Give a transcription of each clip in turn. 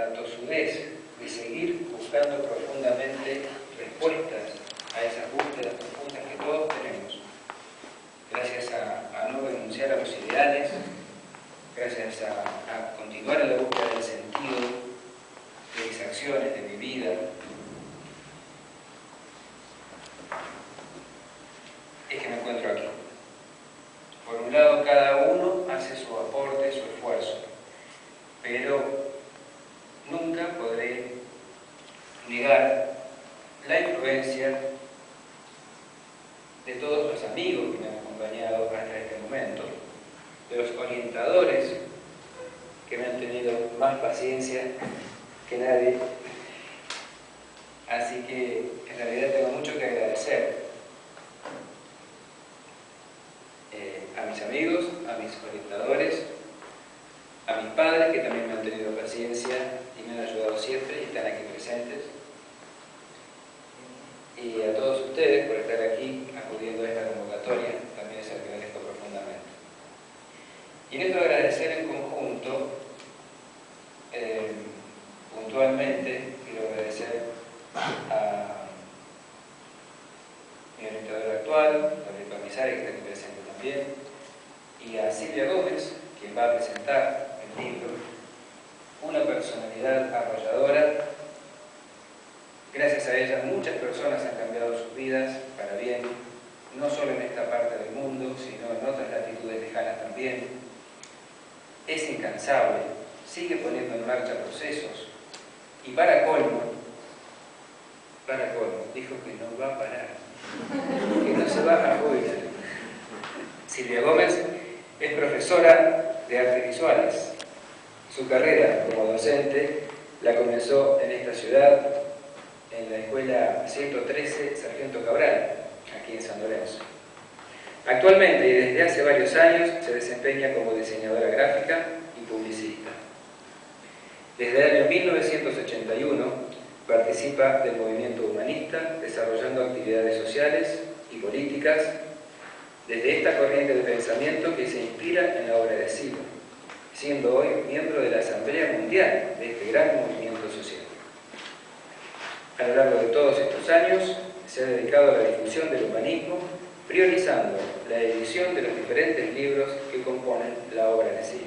la tosudez de seguir buscando profundamente respuestas a esas búsquedas profundas que todos tenemos, gracias a no renunciar a los ideales, gracias a continuar en la búsqueda del sentido de mis acciones, de mi vida. Es que me encuentro aquí. Por un lado, cada uno hace su aporte, su esfuerzo, pero nunca podré negar la influencia de todos los amigos que me han acompañado hasta este momento, de los orientadores que me han tenido más paciencia que nadie. Así que en realidad tengo mucho que agradecer a mis amigos, a mis orientadores, a mis padres que también me han tenido paciencia y me han ayudado siempre y están aquí presentes, y a todos ustedes por estar aquí acudiendo a esta convocatoria, también les agradezco profundamente. Y en esto agradecer en conjunto, puntualmente quiero agradecer a mi orientador actual, Gabriel Pamizari, que está aquí presente también, y a Silvia Gómez, quien va a presentar el libro, una personalidad arrolladora. Gracias a ella muchas personas han cambiado sus vidas para bien, no solo en esta parte del mundo, sino en otras latitudes lejanas también. Es incansable, sigue poniendo en marcha procesos y para colmo, dijo que no va a parar, que no se va a jubilar. Silvia Gómez es profesora de artes visuales. Su carrera como docente la comenzó en esta ciudad, en la escuela 113 Sargento Cabral, aquí en San Lorenzo. Actualmente y desde hace varios años se desempeña como diseñadora gráfica y publicista. Desde el año 1981 participa del movimiento humanista, desarrollando actividades sociales y políticas desde esta corriente de pensamiento que se inspira en la obra de Silva, siendo hoy miembro de la Asamblea Mundial de este gran movimiento social. A lo largo de todos estos años se ha dedicado a la difusión del humanismo, priorizando la edición de los diferentes libros que componen la obra de Silva.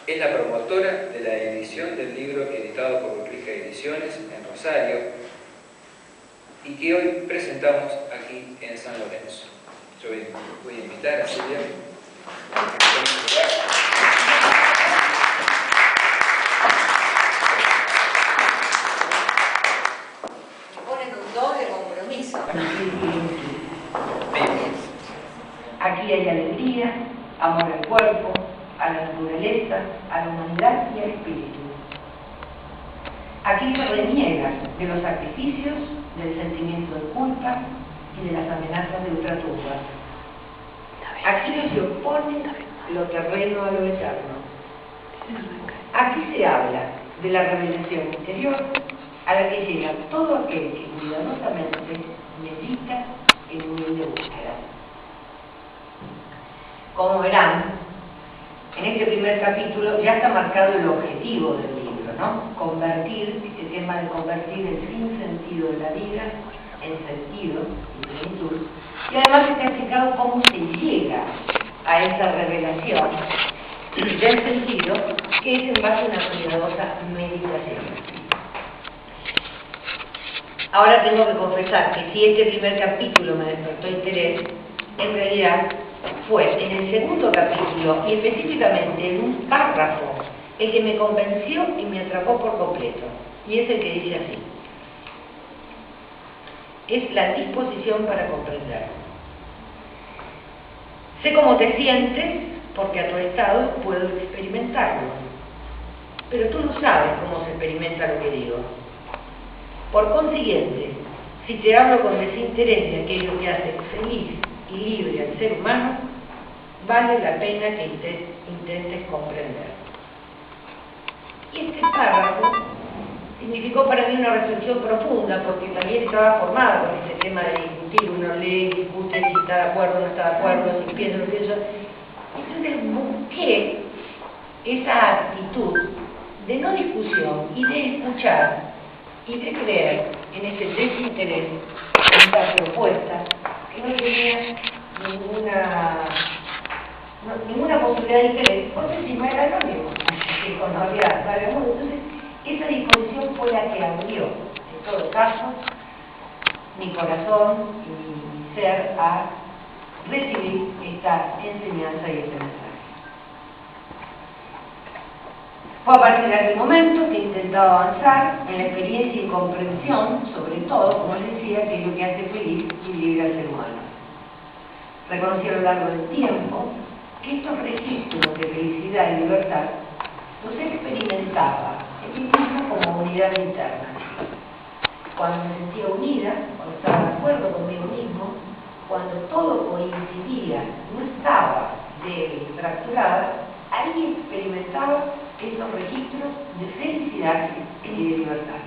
Es la promotora de la edición del libro editado por Urquiza Ediciones en Rosario y que hoy presentamos aquí en San Lorenzo. Yo voy a invitar a Silvia a que tome su lugar. Aquí hay alegría, amor al cuerpo, a la naturaleza, a la humanidad y al espíritu. Aquí se reniega de los sacrificios, del sentimiento de culpa y de las amenazas de ultratumba. Aquí no se opone lo terreno a lo eterno. Aquí se habla de la revelación interior a la que llega todo aquel que cuidadosamente medita en humilde búsqueda. Como verán, en este primer capítulo ya está marcado el objetivo del libro, ¿no? Convertir, este tema de convertir el sinsentido de la vida en sentido y plenitud. Y además está explicado cómo se llega a esa revelación del sentido, que es en base a una cuidadosa meditación. Ahora tengo que confesar que si este primer capítulo me despertó interés, en realidad fue en el segundo capítulo y específicamente en un párrafo el que me convenció y me atrapó por completo, y es el que dice así: es la disposición para comprender. Sé cómo te sientes porque a tu estado puedo experimentarlo, pero tú no sabes cómo se experimenta lo que digo. Por consiguiente, si te hablo con desinterés de aquello que hace feliz y libre al ser humano, vale la pena que intentes comprender. Y este párrafo significó para mí una reflexión profunda, porque también estaba formada con ese tema de discutir, uno lee, discute, si está de acuerdo, no está de acuerdo, si piensa, no piensa. Entonces busqué esa actitud de no discusión y de escuchar y de creer en ese desinterés, en esta propuesta, que no tenía ninguna posibilidad de interés, porque encima era anónimo, que no había claro. Entonces, esa disposición fue la que abrió, en todo caso, mi corazón y mi ser a recibir esta enseñanza y este mensaje. Fue a partir de aquel momento que intentaba avanzar en la experiencia y comprensión, sobre todo, como les decía, que es lo que hace feliz y libre al ser humano. Reconocí a lo largo del tiempo que estos registros de felicidad y libertad los experimentaba en mí mismo como unidad interna. Cuando me sentía unida, cuando estaba de acuerdo conmigo mismo, cuando todo coincidía, no estaba débil, fracturada, ahí experimentaba estos registros de felicidad y de libertad.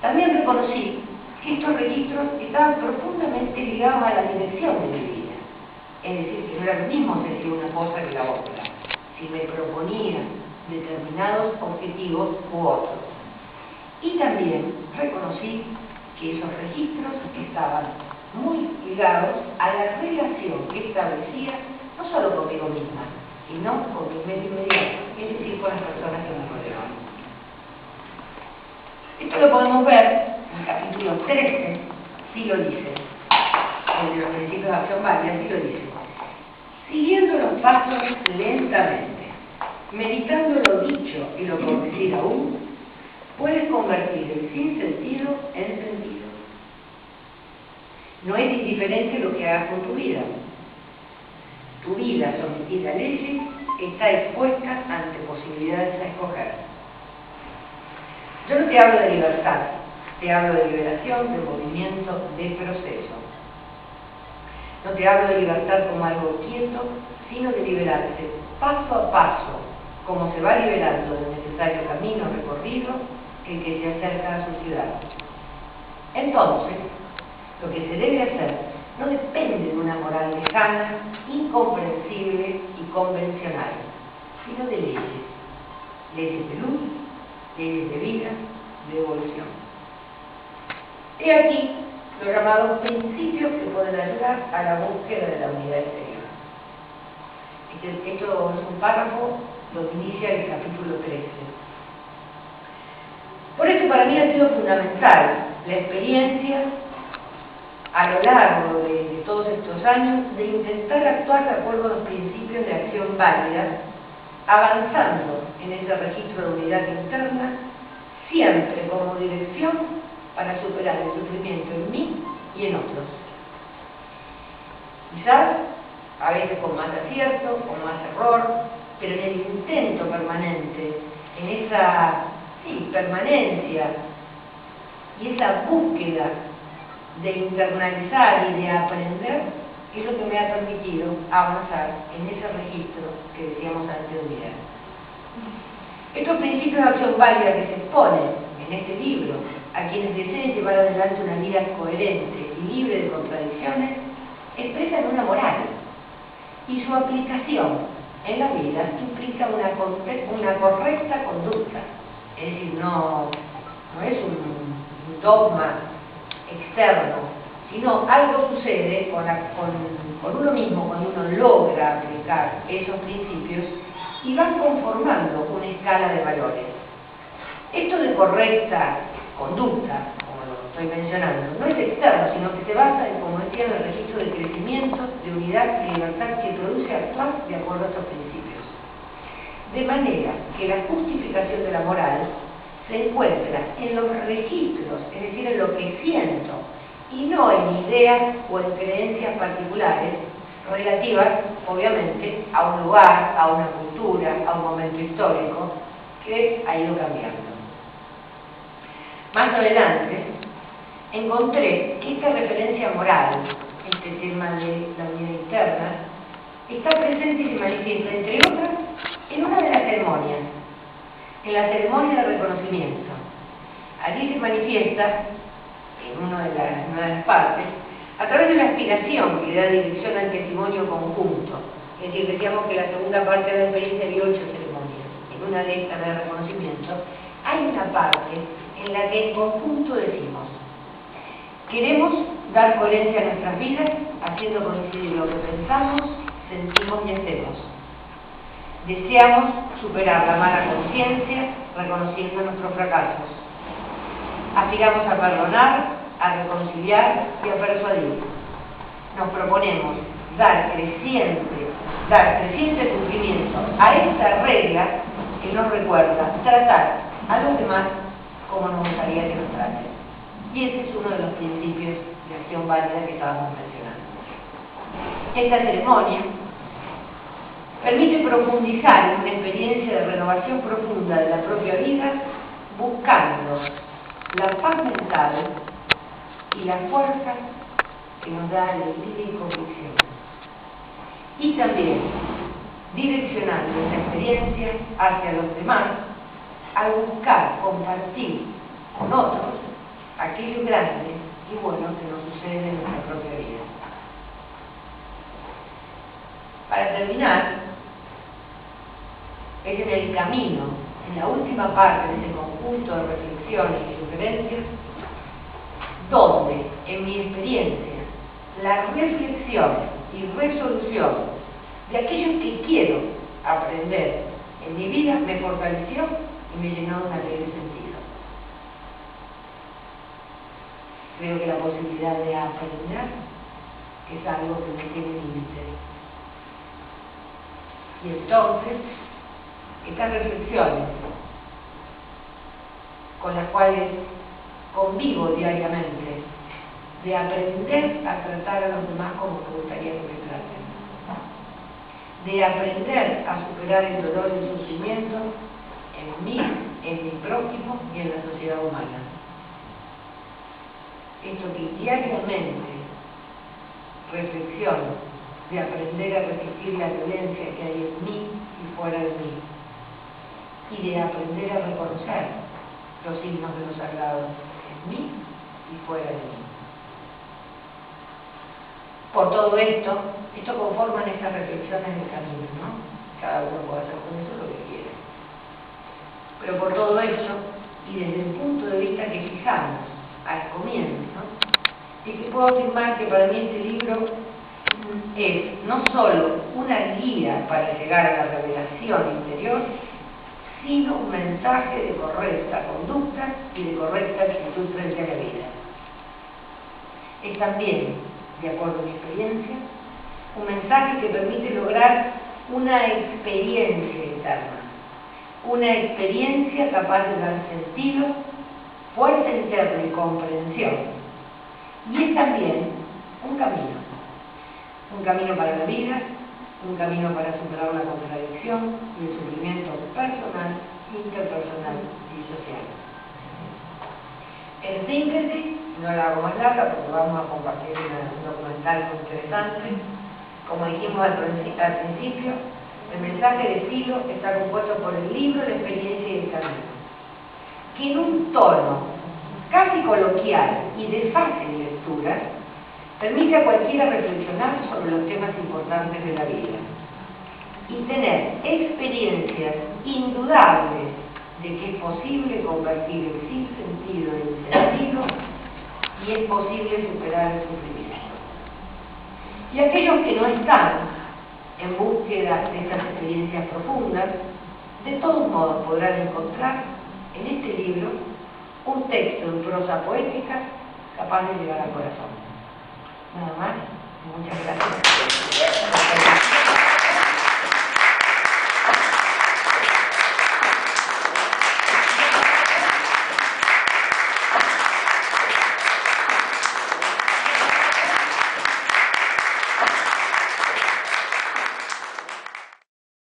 También reconocí que estos registros estaban profundamente ligados a la dirección de mi vida. Es decir, que no era lo mismo sentir una cosa que la otra, si me proponía determinados objetivos u otros. Y también reconocí que esos registros estaban muy ligados a la relación que establecía no solo conmigo misma, sino con mi medio inmediato, es decir, con las personas que me rodeaban. Esto lo podemos ver en el capítulo 13, sí lo dice, el de los principios de acción válida, sí lo dice. Siguiendo los pasos lentamente, meditando lo dicho y lo por decir aún, puedes convertir el sinsentido en sentido. No es indiferente lo que hagas con tu vida. Tu vida sometida a leyes está expuesta ante posibilidades a escoger. Yo no te hablo de libertad, te hablo de liberación, de movimiento, de proceso. No te hablo de libertad como algo quieto, sino de liberarse paso a paso, como se va liberando del necesario camino recorrido el que se acerca a su ciudad. Entonces, lo que se debe hacer no depende de una moral lejana, incomprensible y convencional, sino de leyes. Leyes de luz, leyes de vida, de evolución. He aquí los llamados principios que pueden ayudar a la búsqueda de la unidad exterior. Esto es un párrafo donde inicia el capítulo 13. Por eso para mí ha sido fundamental la experiencia a lo largo de todos estos años de intentar actuar de acuerdo a los principios de acción válida, avanzando en ese registro de unidad interna, siempre como dirección para superar el sufrimiento en mí y en otros. Quizás, a veces con más acierto, con más error, pero en el intento permanente, en esa permanencia y esa búsqueda de internalizar y de aprender, es lo que me ha permitido avanzar en ese registro que decíamos antes de unidad. Estos principios de acción válida que se exponen en este libro a quienes deseen llevar adelante una vida coherente y libre de contradicciones expresan una moral, y su aplicación en la vida implica una correcta conducta. Es decir, no es un dogma externo, sino algo sucede con uno mismo cuando uno logra aplicar esos principios y van conformando una escala de valores. Esto de correcta conducta, como lo estoy mencionando, no es externo, sino que se basa en, como decía, en el registro de crecimiento, de unidad y libertad que produce actuar de acuerdo a estos principios. De manera que la justificación de la moral se encuentra en los registros, es decir, en lo que siento, y no en ideas o en creencias particulares relativas, obviamente, a un lugar, a una cultura, a un momento histórico que ha ido cambiando. Más adelante, encontré que esta referencia moral, este tema de la unidad interna, está presente y se manifiesta, entre otras, en una de las ceremonias, en la ceremonia de reconocimiento. Allí se manifiesta, en una de las partes, a través de la aspiración que da dirección al testimonio conjunto. Es decir, decíamos que la segunda parte de la experiencia había 8 ceremonias. En una una lista de reconocimiento, hay una parte en la que en conjunto decimos: queremos dar coherencia a nuestras vidas haciendo coincidir lo que pensamos, sentimos y hacemos. Deseamos superar la mala conciencia reconociendo nuestros fracasos. Aspiramos a perdonar, a reconciliar y a persuadir. Nos proponemos dar creciente cumplimiento a esta regla que nos recuerda tratar a los demás como nos gustaría que nos traten. Y ese es uno de los principios de acción válida que estábamos mencionando. Esta ceremonia permite profundizar en una experiencia de renovación profunda de la propia vida, buscando la paz mental y la fuerza que nos da alegría y convicción. Y también direccionando esta experiencia hacia los demás al buscar compartir con otros aquello grande y bueno que nos sucede en nuestra propia vida. Para terminar, es en el camino, en la última parte de ese conjunto de reflexiones y sugerencias, donde, en mi experiencia, la reflexión y resolución de aquello que quiero aprender en mi vida me fortaleció y me llenó de un alegre sentido. Creo que la posibilidad de aprender es algo que no tiene límite. Y entonces, estas reflexiones con las cuales convivo diariamente, de aprender a tratar a los demás como me gustaría que me traten, de aprender a superar el dolor y el sufrimiento en mí, en mi prójimo y en la sociedad humana. Esto que diariamente reflexiono, de aprender a resistir la violencia que hay en mí y fuera de mí, y de aprender a reconocer los signos de lo sagrado en mí y fuera de mí. Por todo esto conforman estas reflexiones del camino, ¿no? Cada uno puede hacer con eso lo que quiera. Pero por todo eso, y desde el punto de vista que fijamos al comienzo, es que puedo afirmar que para mí este libro es no solo una guía para llegar a la revelación interior, sino un mensaje de correcta conducta y de correcta actitud frente a la vida. Es también, de acuerdo a mi experiencia, un mensaje que permite lograr una experiencia interna, una experiencia capaz de dar sentido, fuerza interna y comprensión. Y es también un camino para la vida, un camino para superar la contradicción y el sufrimiento personal, interpersonal y social. En síntesis, no la hago más larga porque vamos a compartir un documental muy interesante. Como dijimos al principio, el mensaje de Filo está compuesto por el libro, la experiencia y el camino, que en un tono casi coloquial y de fácil lectura permite a cualquiera reflexionar sobre los temas importantes de la vida y tener experiencias indudables de que es posible convertir el sinsentido en sentido y es posible superar el sufrimiento. Y aquellos que no están en búsqueda de estas experiencias profundas, de todos modos podrán encontrar en este libro un texto en prosa poética capaz de llegar al corazón. Nada más, muchas gracias.